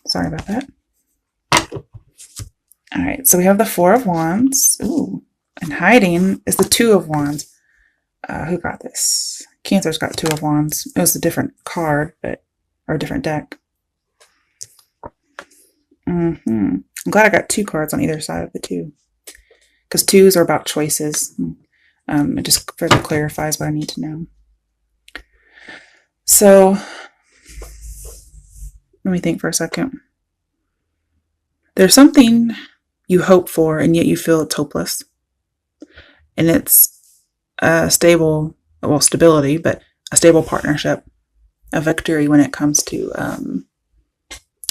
Sorry about that. All right, so we have the Four of Wands. Ooh, and hiding is the Two of Wands. Who got this? Cancer's got Two of Wands. It was a different card, but or a different deck. I'm glad I got two cards on either side of the two, because twos are about choices. It just further clarifies what I need to know. So let me think for a second. There's something you hope for, and yet you feel it's hopeless. And it's a stable, well, stability, but a stable partnership, a victory when it comes to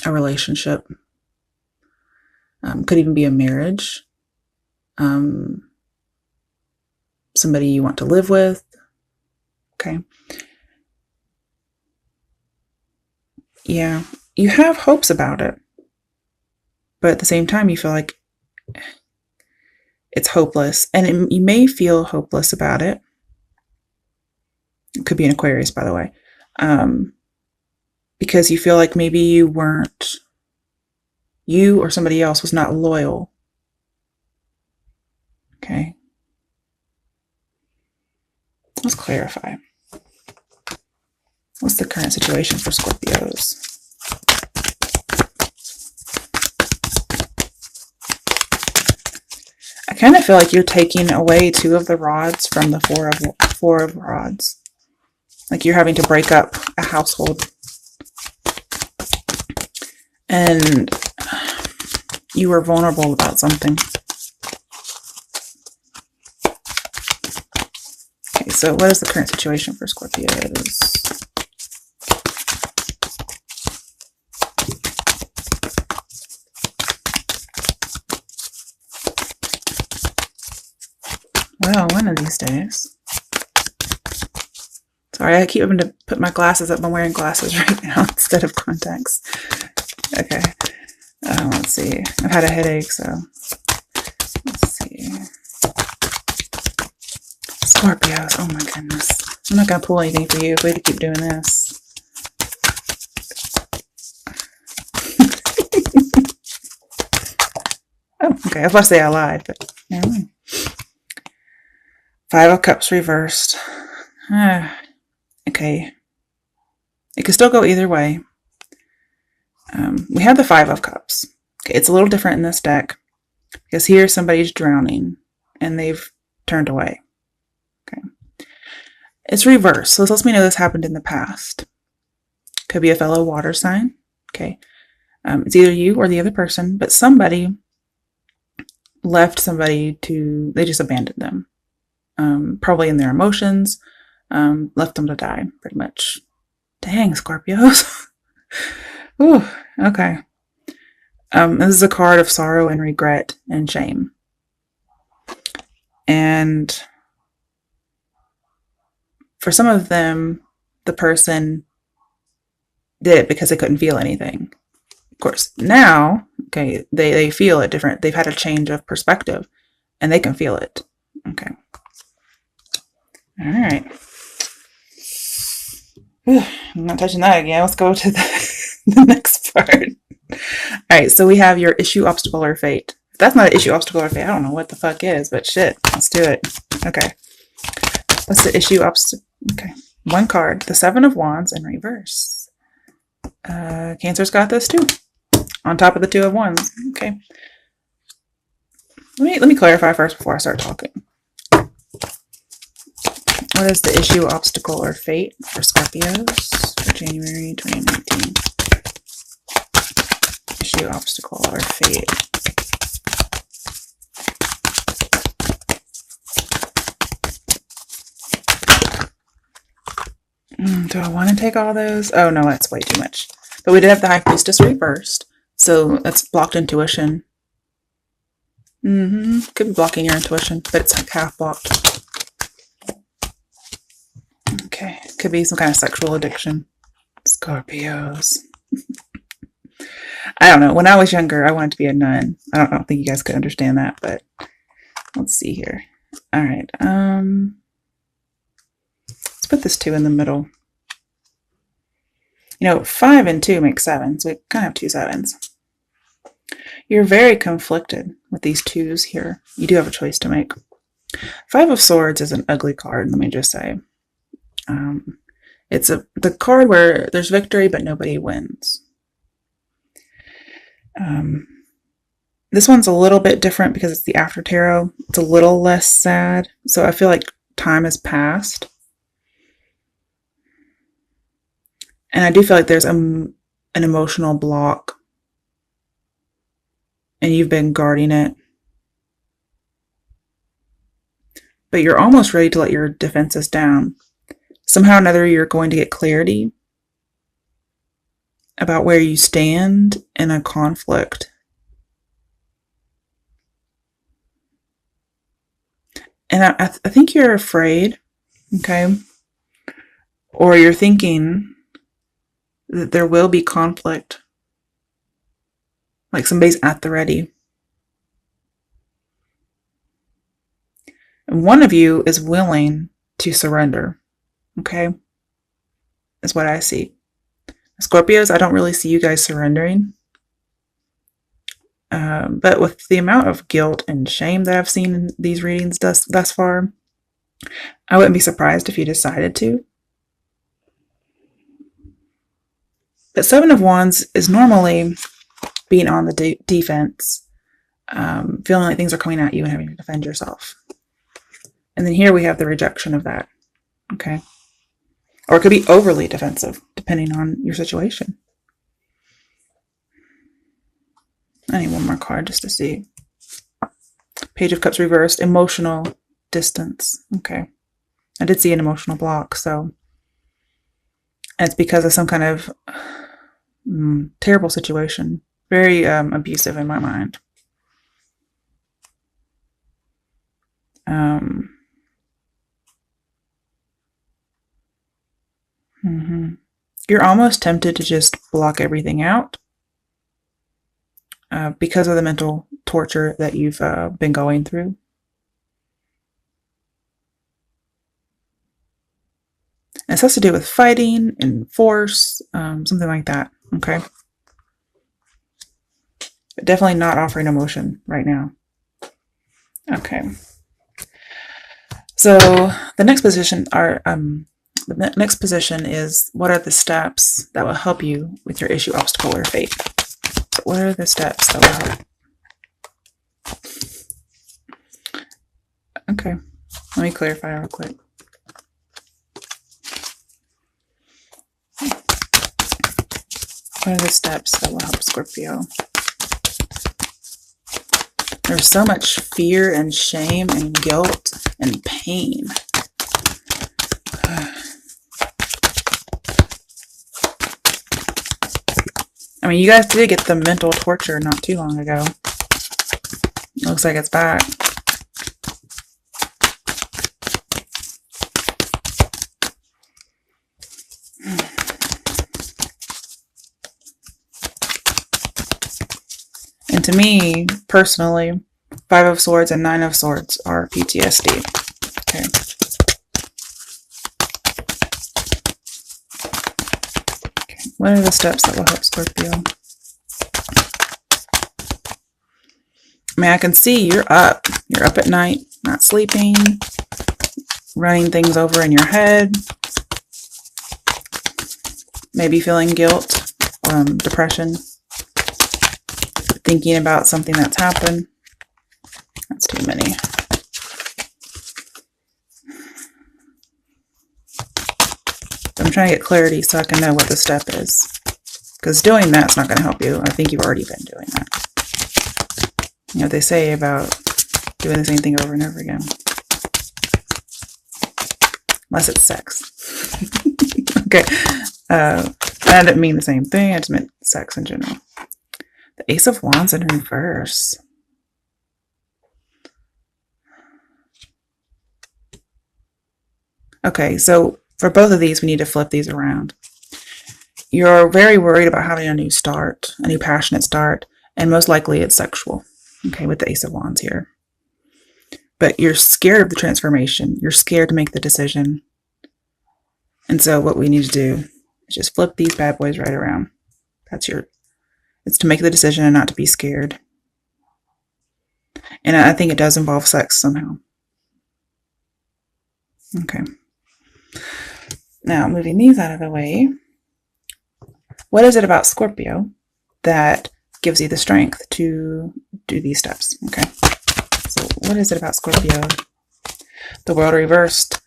a relationship. Could even be a marriage. Somebody you want to live with. Okay. Yeah, you have hopes about it, but at the same time, you feel like it's hopeless, and you may feel hopeless about it. It could be an Aquarius, by the way, because you feel like maybe you or somebody else was not loyal. Okay. Let's clarify. What's the current situation for Scorpios? I kind of feel like you're taking away two of the rods from the four of rods. Like you're having to break up a household. And you were vulnerable about something. Okay, so what is the current situation for Scorpios? Well, one of these days. Sorry, I keep having to put my glasses up. I'm wearing glasses right now instead of contacts. Okay. Let's see. I've had a headache, so let's see. Scorpios. Oh my goodness. I'm not going to pull anything for you if we have to keep doing this. Oh, okay. I was about to say I lied, but never mind. Five of Cups reversed. Okay. It could still go either way. We have the Five of Cups. Okay, it's a little different in this deck because here somebody's drowning and they've turned away. Okay. It's reversed, so this lets me know this happened in the past. Could be a fellow water sign. Okay. It's either you or the other person, but somebody left somebody they just abandoned them. Probably in their emotions, left them to die, pretty much. Dang, Scorpios. Ooh, okay. This is a card of sorrow and regret and shame. And for some of them, the person did it because they couldn't feel anything. Of course, now, okay, they feel it different. They've had a change of perspective and they can feel it. Okay. All right. Whew, I'm not touching that again. Let's go to the next part. All right, so we have your issue, obstacle, or fate. If that's not an issue, obstacle, or fate, I don't know what the fuck is, but shit, let's do it. Okay. What's the issue, obstacle? Okay. One card, the Seven of Wands in reverse. Cancer's got this too. On top of the Two of Wands. Okay. Let me clarify first before I start talking. What is the issue, obstacle, or fate for Scorpios for January 2019? Issue, obstacle, or fate. Do I want to take all those? Oh no, that's way too much. But we did have the High Priestess reversed, so that's blocked intuition. Could be blocking your intuition, but it's like half blocked. Okay, could be some kind of sexual addiction. Scorpios. I don't know. When I was younger, I wanted to be a nun. I don't think you guys could understand that, but let's see here. All right. Let's put this two in the middle. You know, 5 and 2 make 7, so we kind of have 2 sevens. You're very conflicted with these 2s here. You do have a choice to make. 5 of Swords is an ugly card, let me just say. It's the card where there's victory, but nobody wins. This one's a little bit different because it's the after tarot. It's a little less sad, so I feel like time has passed. And I do feel like there's an emotional block, and you've been guarding it. But you're almost ready to let your defenses down. Somehow or another, you're going to get clarity about where you stand in a conflict. And I think you're afraid, okay? Or you're thinking that there will be conflict. Like somebody's at the ready. And one of you is willing to surrender, okay? Is what I see. Scorpios, I don't really see you guys surrendering. But with the amount of guilt and shame that I've seen in these readings thus far, I wouldn't be surprised if you decided to. But 7 of Wands is normally being on the defense, feeling like things are coming at you and having to defend yourself. And then here we have the rejection of that, okay? Or it could be overly defensive, depending on your situation. I need one more card just to see. Page of Cups reversed, emotional distance. Okay. I did see an emotional block, so. And it's because of some kind of terrible situation. Very abusive in my mind. You're almost tempted to just block everything out. Because of the mental torture that you've been going through. And this has to do with fighting and force, something like that, okay? But definitely not offering emotion right now. Okay. So the next position is, what are the steps that will help you with your issue, obstacle, or fate? What are the steps that will help? Okay, let me clarify real quick. What are the steps that will help Scorpio? There's so much fear and shame and guilt and pain. I mean, you guys did get the mental torture not too long ago. Looks like it's back. And to me, personally, 5 of Swords and 9 of Swords are PTSD. Okay. What are the steps that will help Scorpio? I mean, I can see you're up. You're up at night, not sleeping, running things over in your head, maybe feeling guilt, depression, thinking about something that's happened. That's too many. I'm trying to get clarity so I can know what the step is. Because doing that's not going to help you. I think you've already been doing that. You know what they say about doing the same thing over and over again. Unless it's sex. Okay. I didn't mean the same thing. I just meant sex in general. The Ace of Wands in reverse. Okay, so for both of these, we need to flip these around. You're very worried about having a new start, a new passionate start, and most likely it's sexual, okay, with the Ace of Wands here. But you're scared of the transformation. You're scared to make the decision. And so what we need to do Just flip these bad boys right around. It's to make the decision and not to be scared. And I think it does involve sex somehow. Okay. Now, moving these out of the way, what is it about Scorpio that gives you the strength to do these steps? Okay. So what is it about Scorpio? The world reversed.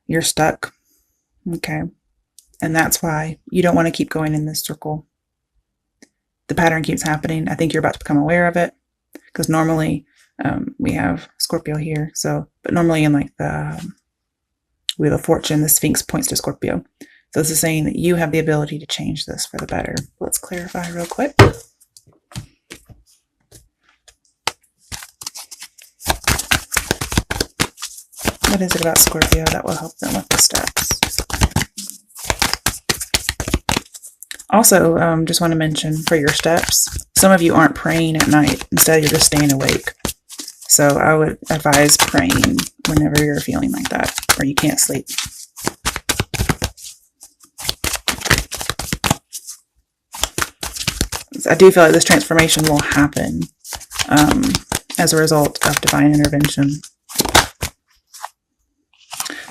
You're stuck. Okay. And that's why you don't want to keep going in this circle. The pattern keeps happening. I think you're about to become aware of it, because normally we have Scorpio here. But normally in like the Wheel of Fortune, the Sphinx points to Scorpio. So this is saying that you have the ability to change this for the better. Let's clarify real quick. What is it about Scorpio that will help them with the steps? Also, just want to mention for your steps, some of you aren't praying at night. Instead, you're just staying awake. So I would advise praying whenever you're feeling like that, or you can't sleep. I do feel like this transformation will happen as a result of divine intervention.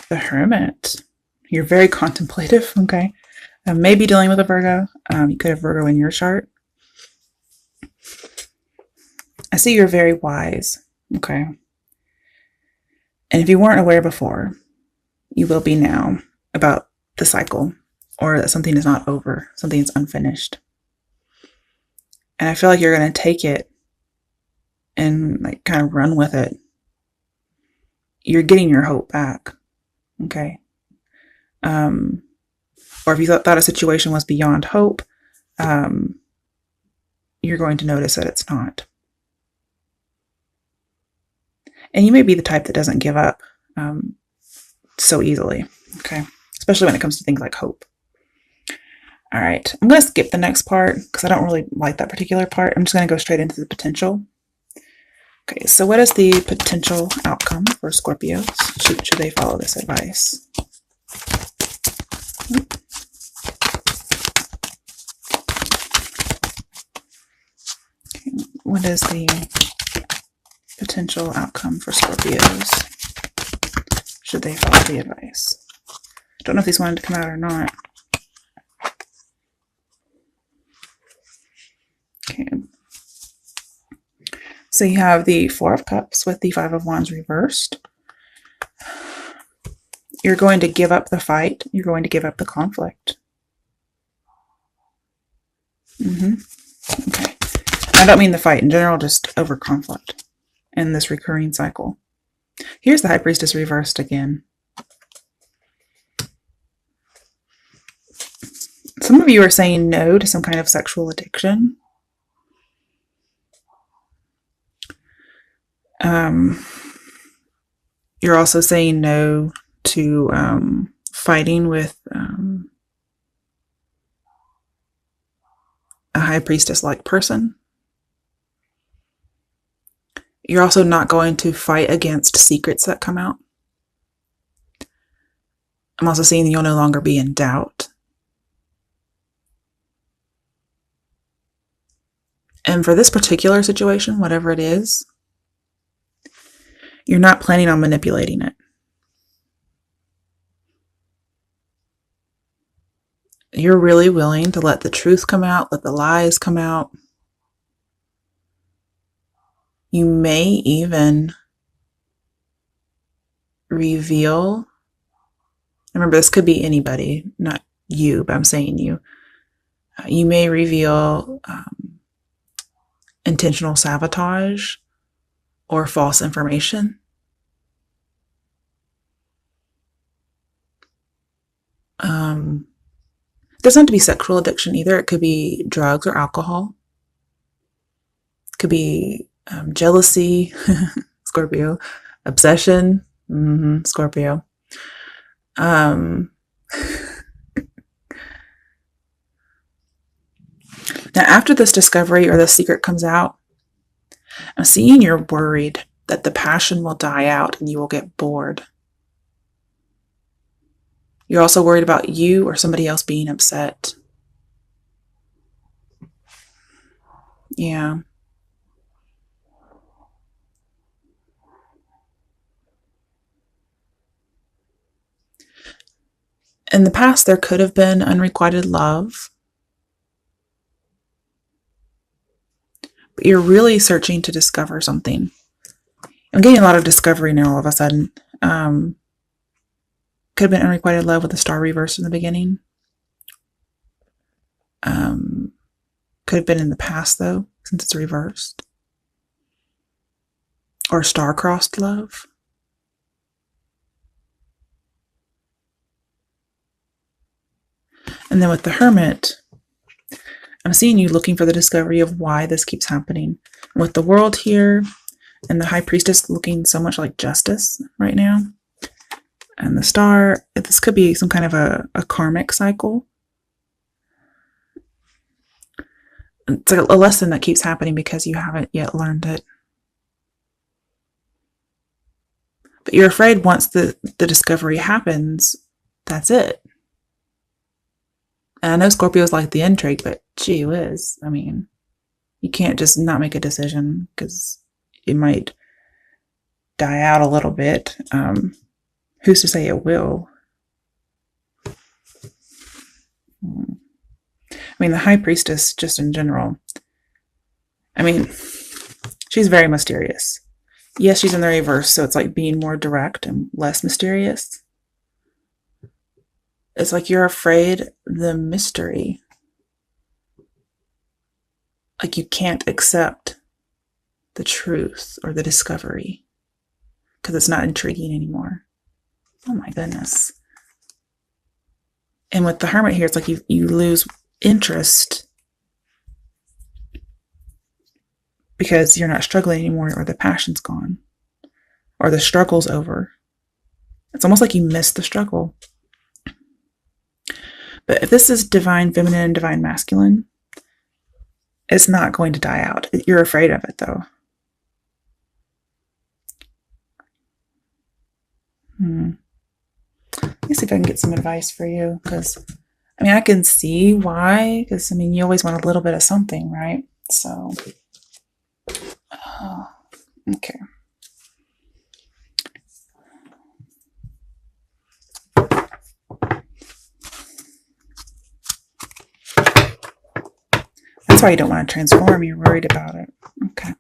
The Hermit. You're very contemplative, okay? Maybe dealing with a Virgo. You could have Virgo in your chart. I see you're very wise, okay? And if you weren't aware before, you will be now about the cycle, or that something is not over, something is unfinished. And I feel like you're going to take it and like kind of run with it. You're getting your hope back, okay? Or if you thought a situation was beyond hope, you're going to notice that it's not. And you may be the type that doesn't give up so easily, okay? Especially when it comes to things like hope. All right, I'm going to skip the next part because I don't really like that particular part. I'm just going to go straight into the potential. Okay, so what is the potential outcome for Scorpios? Should they follow this advice? Okay, what is the potential outcome for Scorpios? Should they follow the advice? Don't know if these wanted to come out or not. Okay. So you have the Four of Cups with the Five of Wands reversed. You're going to give up the fight. You're going to give up the conflict. Okay. I don't mean the fight in general, just over conflict in this recurring cycle. Here's the High Priestess reversed again. Some of you are saying no to some kind of sexual addiction. You're also saying no to fighting with a High Priestess-like person. You're also not going to fight against secrets that come out. I'm also seeing that you'll no longer be in doubt. And for this particular situation, whatever it is, you're not planning on manipulating it. You're really willing to let the truth come out, let the lies come out. You may even reveal, remember this could be anybody, not you, but I'm saying you. You may reveal intentional sabotage or false information. It doesn't have to be sexual addiction either. It could be drugs or alcohol. It could be jealousy, Scorpio. Obsession, Scorpio. Now, after this discovery or the secret comes out, I'm seeing you're worried that the passion will die out and you will get bored. You're also worried about you or somebody else being upset. Yeah. In the past, there could have been unrequited love, but you're really searching to discover something. I'm getting a lot of discovery now all of a sudden. Could have been unrequited love with the star reversed in the beginning. Could have been in the past, though, since it's reversed. Or star-crossed love. And then with the Hermit, I'm seeing you looking for the discovery of why this keeps happening. With the World here, and the High Priestess looking so much like justice right now. And the Star, this could be some kind of a karmic cycle. It's like a lesson that keeps happening because you haven't yet learned it. But you're afraid once the discovery happens, that's it. And I know Scorpio's like the intrigue, but gee whiz, I mean, you can't just not make a decision because it might die out a little bit. Who's to say it will? I mean, the High Priestess, just in general, I mean, she's very mysterious. Yes, she's in the reverse, so it's like being more direct and less mysterious. It's like you're afraid the mystery. Like you can't accept the truth or the discovery because it's not intriguing anymore. Oh my goodness. And with the Hermit here, it's like you lose interest because you're not struggling anymore, or the passion's gone, or the struggle's over. It's almost like you miss the struggle. But if this is divine feminine and divine masculine, it's not going to die out. You're afraid of it, though. Let me see if I can get some advice for you, because I mean, I can see why, because I mean, you always want a little bit of something, right? So, okay. That's why you don't want to transform. You're worried about it. Okay.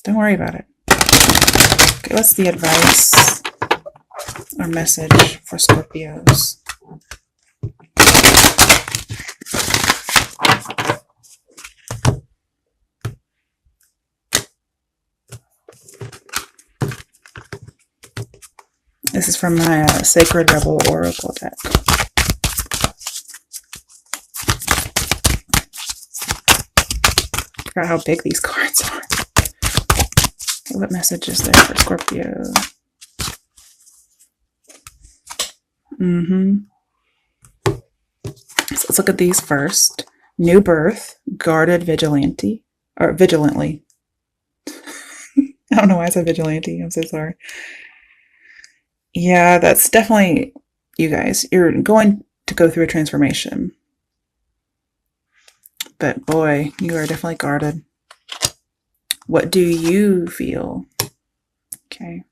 Don't worry about it. Okay, what's the advice or message for Scorpios? This is from my Sacred Rebel Oracle deck. I forgot how big these cards are. Okay, what message is there for Scorpio? So let's look at these first. New birth, guarded vigilante, or vigilantly. I don't know why I said vigilante. I'm so sorry. Yeah, that's definitely you guys. You're going to go through a transformation. But boy, you are definitely guarded. What do you feel? Okay.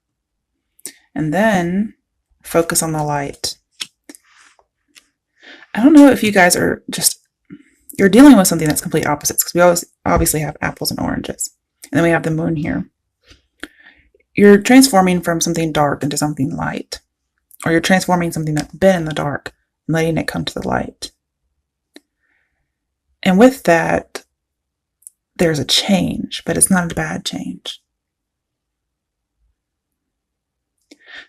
And then focus on the light. I don't know if you guys are just, you're dealing with something that's complete opposites, because we always obviously have apples and oranges. And then we have the moon here. You're transforming from something dark into something light. Or you're transforming something that's been in the dark and letting it come to the light. And with that, there's a change, but it's not a bad change.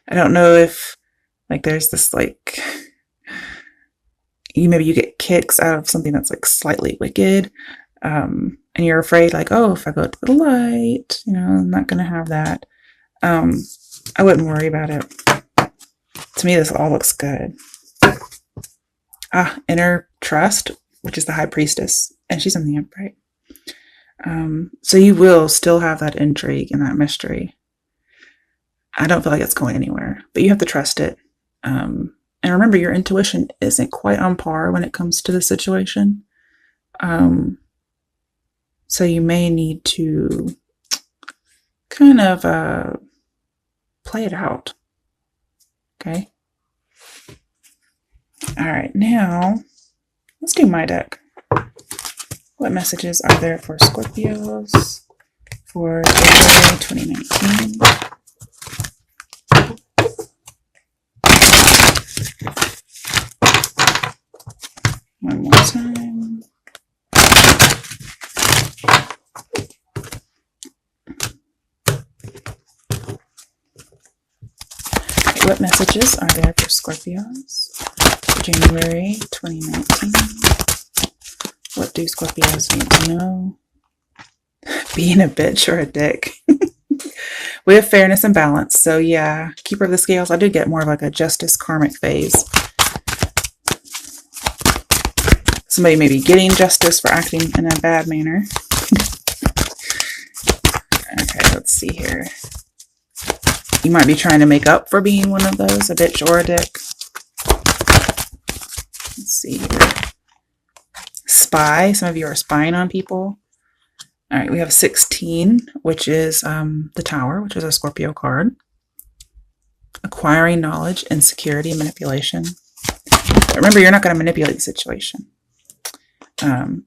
I don't know if, like, there's this, like, maybe you get kicks out of something that's, like, slightly wicked, and you're afraid, like, oh, if I go to the light, you know, I'm not going to have that. I wouldn't worry about it. To me, this all looks good. Inner trust, which is the High Priestess, and she's in the upright. So you will still have that intrigue and that mystery. I don't feel like it's going anywhere, but you have to trust it. And remember, your intuition isn't quite on par when it comes to the situation. So you may need to kind of play it out. Okay. All right, now let's do my deck. What messages are there for Scorpios for January 2019? One more time. Okay, what messages are there for Scorpios for January 2019? What do Scorpios need to know? Being a bitch or a dick. We have fairness and balance. So yeah, Keeper of the Scales. I do get more of like a justice karmic phase. Somebody may be getting justice for acting in a bad manner. Okay, let's see here. You might be trying to make up for being one of those, a bitch or a dick. Let's see here. Spy. Some of you are spying on people. All right, we have 16, which is the Tower, which is a Scorpio card. Acquiring knowledge, insecurity, manipulation. But remember, you're not going to manipulate the situation.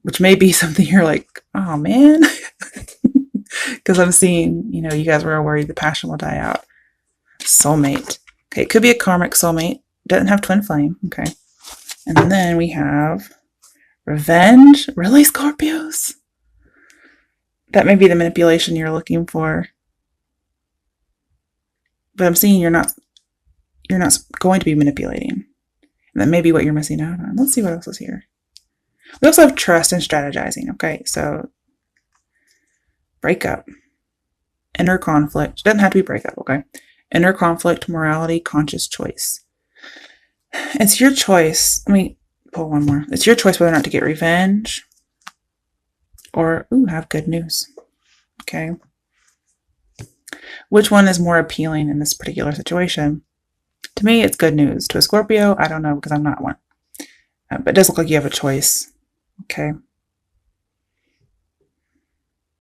Which may be something you're like, oh man. Because I'm seeing, you know, you guys were worried the passion will die out. Soulmate. Okay, it could be a karmic soulmate. Doesn't have twin flame. Okay. And then we have revenge. Really, Scorpios? That may be the manipulation you're looking for. But I'm seeing you're not going to be manipulating. And that may be what you're missing out on. Let's see what else is here. We also have trust and strategizing. Okay, so breakup. Inner conflict. Doesn't have to be breakup, okay? Inner conflict, morality, conscious choice. It's your choice. Let me pull one more. It's your choice whether or not to get revenge or have good news. Okay. Which one is more appealing in this particular situation? To me, it's good news. To a Scorpio, I don't know because I'm not one. But it does look like you have a choice. Okay.